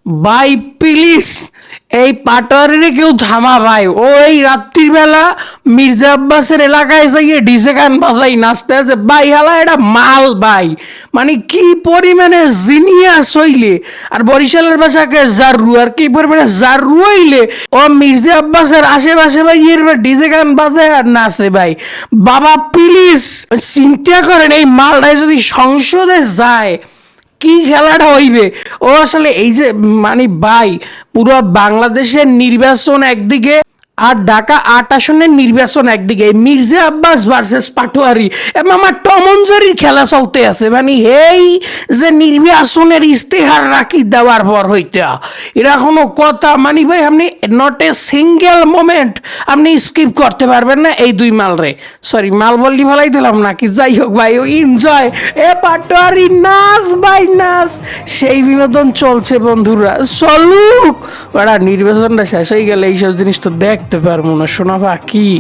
ভাই প্লিজ এই পাটোয়ারিরে কেউ থামা ভাই। ওই রাত্রির বেলা মির্জা আব্বাসের এলাকায় যাইয়ে ডিজে গান বাজাই নাচতে আছে ভাই। হালা এটা মাল ভাই, মানে কি পরিমাণে জিনিয়াস হইলে, আর বরিশালের ভাষাকে জারু, আর কি পরিমাণে জারু হইলে ও মির্জা আব্বাসের আশেপাশে ভাই এর ডিজে গান বাজায় আর নাচে ভাই। বাবা প্লিজ চিন্তা করেন, এই মালটাই যদি সংসদে যায় কি খেলাটা হইবে। ও আসলে এই যে মানে ভাই, পুরো বাংলাদেশের নির্বাচন একদিকে আর ঢাকা ৮ আসনের নির্বাচন একদিকে, মির্জা আব্বাস ভার্সেস পাটোয়ারি এবং আমার টমঞ্জরির খেলা চলতে আছে। মানে এই যে নির্বাচনের ইস্তেহার রাখি দেওয়ার পর হইতে এটা কোনো কথা, মানে ভাই আপনি নট এ সিঙ্গেল মোমেন্ট আপনি স্কিপ করতে পারবেন না এই দুই মাল রে। সরি মাল বললি ভালাই দিলাম নাকি, যাই হোক ভাই ও এনজয়। এ পাটোয়ারি নাচ ভাই নাচ, সেই বিনোদন চলছে বন্ধুরা, চলুক। ওরা নির্বাচনটা শেষ হয়ে গেলে এইসব জিনিস তো দেখতে পারবো না, শোনা পাখি।